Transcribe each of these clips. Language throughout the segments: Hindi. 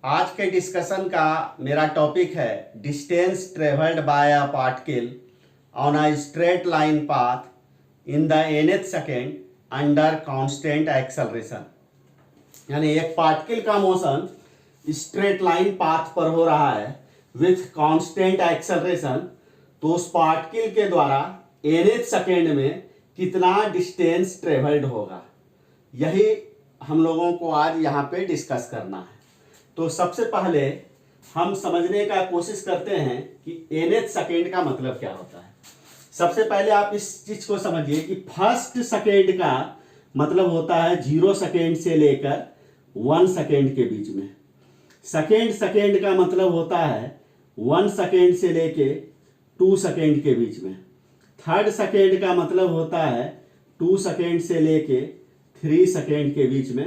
आज के डिस्कशन का मेरा टॉपिक है distance travelled by a particle on a straight line path in the nth second under constant acceleration. यानी एक पार्टिकल का मोशन स्ट्रेट लाइन पाथ पर हो रहा है विथ कांस्टेंट एक्सेलरेशन, तो उस पार्टिकल के द्वारा nth सेकेंड में कितना डिस्टेंस ट्रेवल्ड होगा, यही हम लोगों को आज यहाँ पे डिस्कस करना है। तो सबसे पहले हम समझने का कोशिश करते हैं कि nth सेकेंड का मतलब क्या होता है। सबसे पहले आप इस चीज को समझिए कि फर्स्ट सेकेंड का मतलब होता है 0 सेकेंड से लेकर 1 सेकेंड के बीच में। सेकेंड सेकेंड का मतलब होता है 1 सेकेंड से लेके 2 सेकेंड के बीच में। थर्ड सेकेंड का मतलब होता है 2 सेकेंड से लेके 3 सेकेंड के बीच में।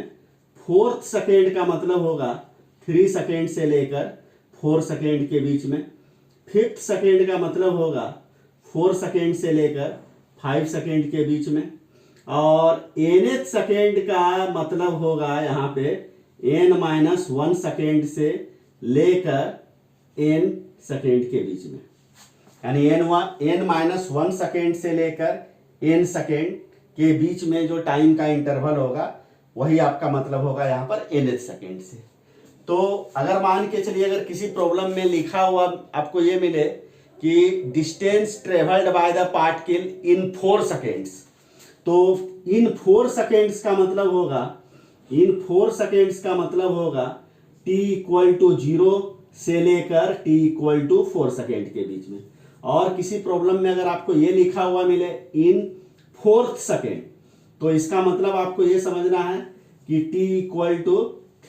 फोर्थ सेकेंड का मतलब होगा 3 सेकेंड से लेकर 4 सेकेंड के बीच में। फिफ्थ सेकेंड का मतलब होगा 4 सेकेंड से लेकर 5 सेकेंड के बीच में। और nth सेकेंड का मतलब होगा यहाँ पे n-1 सेकेंड से लेकर n सेकेंड के बीच में। यानी n-1 सेकेंड से लेकर n सेकेंड के बीच में जो टाइम का इंटरवल होगा वही आपका मतलब होगा यहाँ पर nth सेकेंड से। तो अगर मान के चलिए अगर किसी प्रॉब्लम में लिखा हुआ आपको ये मिले कि distance travelled by the particle in 4 seconds, तो इन 4 सेकेंड्स का मतलब होगा t इक्वल टू 0 से लेकर t इक्वल टू 4 सेकेंड के बीच में। और किसी प्रॉब्लम में अगर आपको ये लिखा हुआ मिले इन 4th सेकेंड, तो इसका मतलब आपको ये समझना है कि t इक्वल टू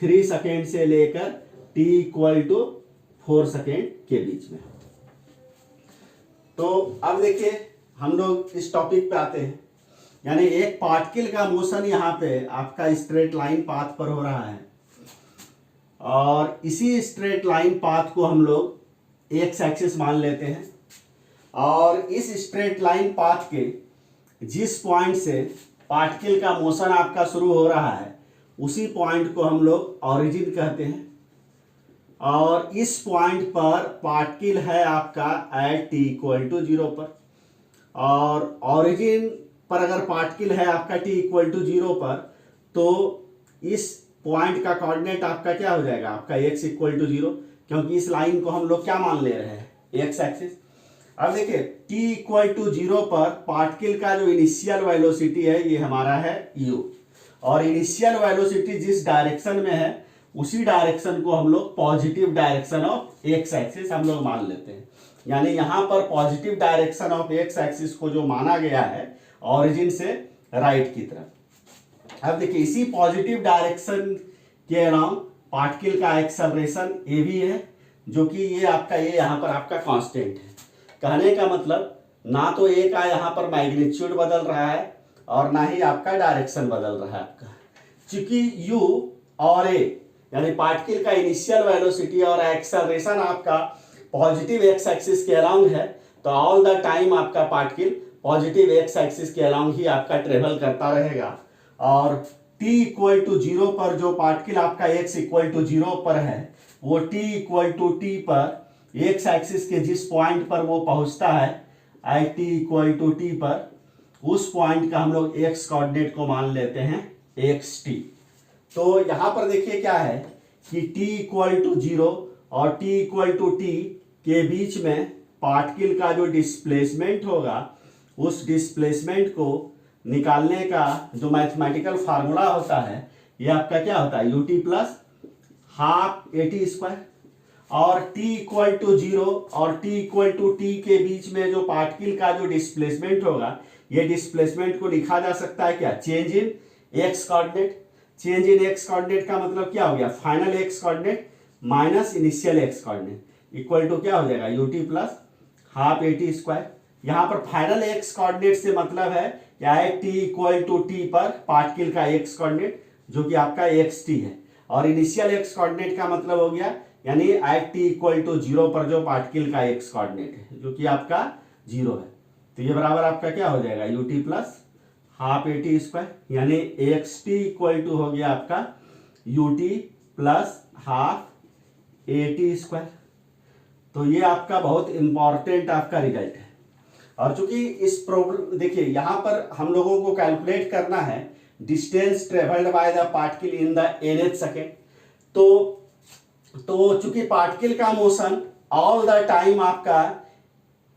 3 सेकेंड से लेकर t इक्वल टू 4 सेकेंड के बीच में। तो अब देखिए हम लोग इस टॉपिक पे आते हैं। यानी एक पार्टिकल का मोशन यहाँ पे आपका स्ट्रेट लाइन पाथ पर हो रहा है और इसी स्ट्रेट लाइन पाथ को हम लोग एक्स एक्सिस मान लेते हैं। और इस स्ट्रेट लाइन पाथ के जिस पॉइंट से पार्टिकल का मोशन आपका शुरू हो रहा है उसी पॉइंट को हम लोग ऑरिजिन कहते हैं। और इस पॉइंट पर पार्टिकल है आपका एट t इक्वल टू 0 पर। और ऑरिजिन पर अगर पार्टिकल है आपका t इक्वल टू 0 पर, तो इस पॉइंट का कोऑर्डिनेट आपका क्या हो जाएगा, आपका x इक्वल टू 0, क्योंकि इस लाइन को हम लोग क्या मान ले रहे हैं, x एक्सिस। अब देखिए t इक्वल टू 0 पर पार्टिकल का जो इनिशियल वेलोसिटी है ये हमारा है u, और इनिशियल वेलोसिटी जिस डायरेक्शन में है उसी डायरेक्शन को हम लोग positive direction of x axis हम लोग मान लेते हैं। यानी यहाँ पर positive direction of x axis को जो माना गया है ऑरिजिन से राइट की तरफ। अब देखिए इसी पॉजिटिव डायरेक्शन के अराउंड पार्टिकल का एक्सेलरेशन ए भी है, जो कि ये आपका ये यहाँ पर आपका कांस्टेंट है। कहने का मतलब ना तो ए का यहाँ पर मैग्नीट्यूड बदल रहा है और ना ही आपका डायरेक्शन बदल रहा है आपका, क्योंकि u और a यानी पार्टिकल का इनिशियल वेलोसिटी और एक्सेलरेशन आपका पॉजिटिव एक्स एक्सिस के अलाउंग है। तो ऑल द टाइम आपका पार्टिकल पॉजिटिव एक्स एक्सिस के अलाउंग ही आपका ट्रेवल करता रहेगा। और t इक्वल टू 0 पर जो पार्टिकल आपका x इक्वल टू 0 पर है वो t इक्वल टू t पर एक्स एक्सिस के जिस पॉइंट पर वो पहुंचता है at t equal to t पर, उस पॉइंट का हम लोग x कोऑर्डिनेट को मान लेते हैं xt। तो यहां पर देखिए क्या है कि t इक्वल टू 0 और t इक्वल टू t के बीच में पार्टिकल का जो डिस्प्लेसमेंट होगा उस डिस्प्लेसमेंट को निकालने का जो मैथमेटिकल फार्मूला होता है ये आपका क्या होता है ut plus half at square. और t इक्वल टू 0 और t इक्वल टू t के बीच में जो पार्टिकल का जो डिस्प्लेसमेंट होगा ये डिस्प्लेसमेंट को लिखा जा सकता है क्या, change in x coordinate. Change in x coordinate का मतलब क्या हो गया, final x coordinate minus initial x coordinate equal to क्या हो जाएगा ut plus half at square. यहाँ पर फाइनल x कोऑर्डिनेट से मतलब है क्या है t इक्वल टू t पर पार्टिकल का x कोऑर्डिनेट जो कि आपका xt है, और इनिशियल x कोऑर्डिनेट का मतलब हो गया यानी एट t इक्वल टू 0 पर जो पार्टिकल का x कोऑर्डिनेट है जो कि आपका 0 है। तो ये बराबर आपका क्या हो जाएगा ut plus half at square, यानी xt इक्वल टू हो गया आपका ut प्लस हाफ AT²। तो ये आपका बहुत इंपॉर्टेंट आपका रिजल्ट है। और चूंकि इस प्रॉब्लम देखिए यहां पर हम लोगों को कैलकुलेट करना है distance travelled by the particle in the nth second. तो चूंकि पार्टिकल का मोशन ऑल द टाइम आपका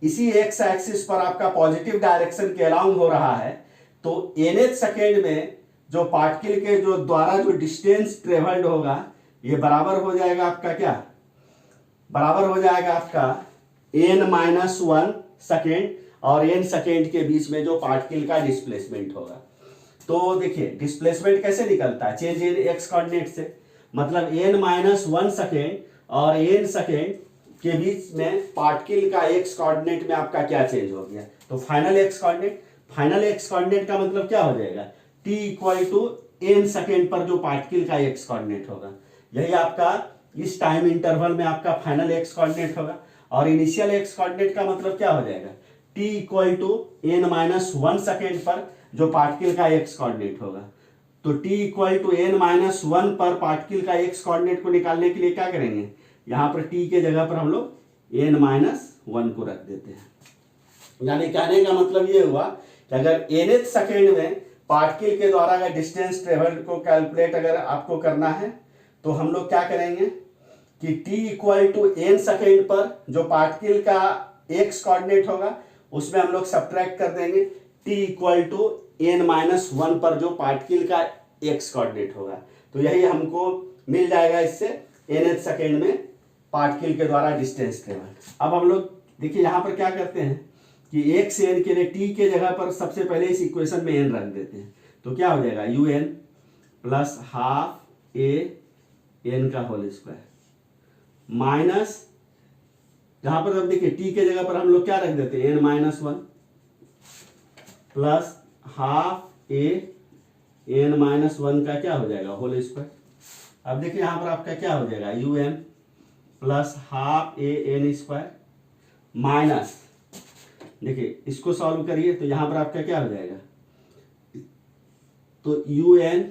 इसी एक्स एक्सिस पर आपका पॉजिटिव डायरेक्शन के अलाउंग हो रहा है, तो nth सेकेंड में जो पार्टिकल के जो द्वारा जो डिस्टेंस ट्रेवल्ड होगा ये बराबर हो जाएगा आपका क्या, बराबर हो जाएगा आपका n-1 सेकेंड और n सेकेंड के बीच में जो पार्टिकल का डिस्प्लेसमेंट होगा। तो देखिए डिस्प्लेसमेंट कैसे निकलता है, चेंज इन एक्स कोऑर्डिनेट से, मतलब n-1 सेकेंड और n सेकेंड के बीच में पार्टिकल का एक्स कोऑर्डिनेट में आपका क्या चेंज हो गया, तो final x coordinate, final x coordinate का मतलब क्या हो जाएगा, t equal to n second पर जो पार्टिकल का एक्स कोऑर्डिनेट होगा, यही आपका इस टाइम इंटरवल में आपका फाइनल एक्स कोऑर्डिनेट होगा। और इनिशियल एक्स कोऑर्डिनेट का मतलब क्या हो जाएगा, t equal to n-1 second पर जो पार्टिकल का एक्स कोऑर्डिनेट होगा। तो t इक्वल टू n-1 पर पार्टिकल का एक्स कोऑर्डिनेट को निकालने के लिए क्या करेंगे, यहां पर t के जगह पर हम लोग n-1 को रख देते हैं। यानी कहने का मतलब ये हुआ कि अगर nth सेकेंड में पार्टिकल के द्वारा अगर डिस्टेंस ट्रेवल्ड को कैलकुलेट अगर आपको करना है तो हम लोग क्या करेंगे कि t equal to n second पर जो पार्टिकल का x कोऑर्डिनेट होगा उसमें हम लोग सब्ट्रैक्ट कर देंगे t इक्वल टू n-1 पर जो पार्टिकल का x कोऑर्डिनेट होगा। तो यही हमको मिल जाएगा इससे nth सेकेंड में पार्टिकल के द्वारा डिस्टेंस ट्रेवल्ड। अब हम लोग देखिए यहां पर क्या करते हैं कि एक से n के लिए t के जगह पर सबसे पहले इस इक्वेशन में n रख देते हैं। तो क्या हो जाएगा un plus half a n का होल स्क्वायर माइनस, जहां पर अब देखिए t के जगह पर हम लोग क्या रख देते हैं n-1 plus half a n-1 का क्या हो जाएगा होल स्क्वायर। अब देखिए यहां पर आपका क्या हो जाएगा un plus half a n² minus, देखिए इसको सॉल्व करिए तो यहां पर आपका क्या हो जाएगा, तो un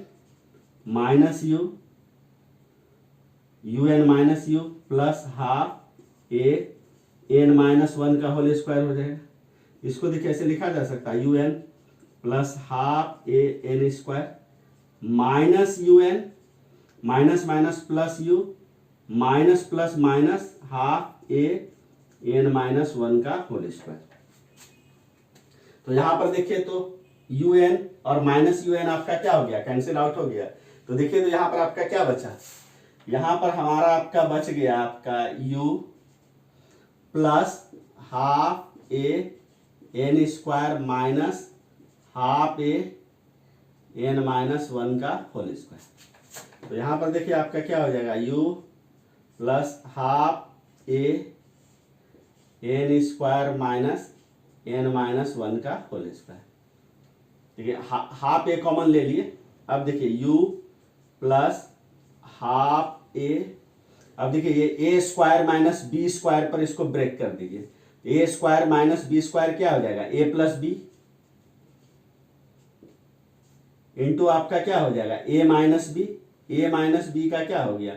minus u plus half a n-1 का होल स्क्वायर हो जाएगा। इसको देखिए ऐसे लिखा जा सकता है un plus half a n² minus un minus minus plus u minus plus minus half a n-1 का होल स्क्वायर। तो यहां पर देखिए तो un और माइनस un आपका क्या हो गया, कैंसिल आउट हो गया। तो देखिए तो यहां पर आपका क्या बचा, यहां पर हमारा आपका बच गया आपका u plus half a n² minus half a n-1 का होल स्क्वायर। तो यहां पर देखिए आपका क्या हो जाएगा u plus half a n² minus n-1 का होल स्क्वायर। देखिए हाफ a कॉमन ले लिए। अब देखिए u प्लस हाफ a, अब देखिए ये a² माइनस b² पर इसको ब्रेक कर दीजिए, a² माइनस b² क्या हो जाएगा a प्लस बी इंटू आपका क्या हो जाएगा a माइनस बी का क्या हो गया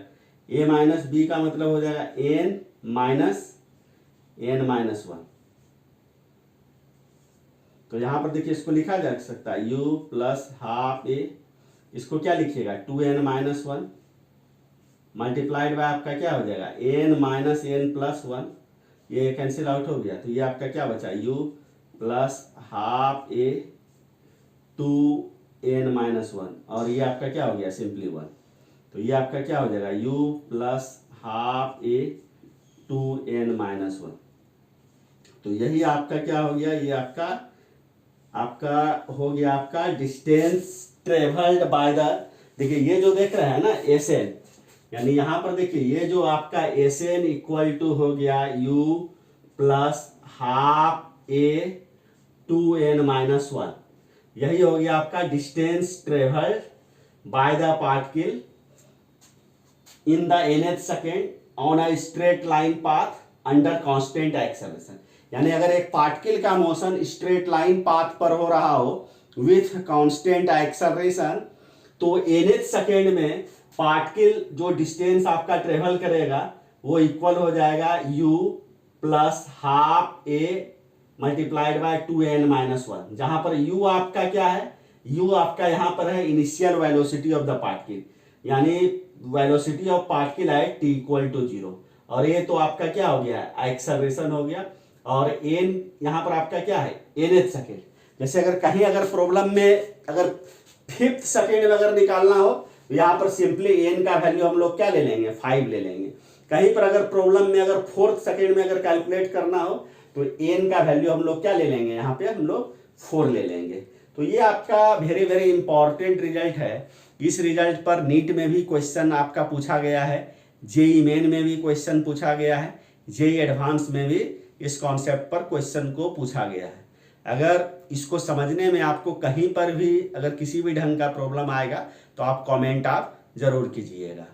a माइनस बी का मतलब हो जाएगा n-1। तो यहां पर देखिए इसको लिखा जा सकता है u प्लस हाफ a, इसको क्या लिखिएगा 2n-1 मल्टीप्लाइड बाय आपका क्या हो जाएगा n-n+1, ये कैंसिल आउट हो गया। तो ये आपका क्या बचा u plus half a 2n-1 और ये आपका क्या हो गया सिंपली 1। तो ये आपका क्या हो जाएगा u plus half a 2n-1। तो यही आपका क्या हो गया, ये आपका हो गया आपका डिस्टेंस ट्रेवल्ड बाय द, देखिए ये जो देख रहे हैं ना Sn, यानी यहां पर देखिए ये जो आपका Sn इक्वल टू हो गया u plus half a 2n-1, यही हो गया आपका distance travelled by the particle in the nth second on a straight line path under constant acceleration. यानी अगर एक पार्टिकल का मोशन स्ट्रेट लाइन पाथ पर हो रहा हो विथ कांस्टेंट एक्सेलरेशन, तो nth सेकेंड में पार्टिकल जो डिस्टेंस आपका ट्रेवल करेगा वो इक्वल हो जाएगा u plus half a multiplied by 2n-1, जहां पर u आपका क्या है, u आपका यहां पर है initial velocity of the particle, यानी वेलोसिटी ऑफ पार्टिकल है t इक्वल टू 0, और ये तो आपका क्या हो गया है, एक्सेलरेशन हो गया, और n यहां पर आपका क्या है, nth सेकेंड। जैसे अगर प्रॉब्लम में अगर 5th सेकेंड में अगर निकालना हो तो यहाँ पर सिंपली n का वैल्यू हम लोग क्या ले लेंगे, 5 ले लेंगे। कहीं पर अगर प्रॉब्लम में अगर 4th सेकेंड में अगर कैलकुलेट करना हो तो n का वैल्यू हम लोग क्या ले लेंगे, यहाँ पे हम लोग 4 ले लेंगे। तो ये आपका वेरी वेरी इंपॉर्टेंट रिजल्ट है। इस रिजल्ट पर नीट में भी क्वेश्चन आपका पूछा गया है, जेई मेन में भी क्वेश्चन पूछा गया है, जेई एडवांस में भी इस कॉन्सेप्ट पर क्वेश्चन को पूछा गया है। अगर इसको समझने में आपको कहीं पर भी अगर किसी भी ढंग का प्रॉब्लम आएगा तो आप कमेंट आप जरूर कीजिएगा।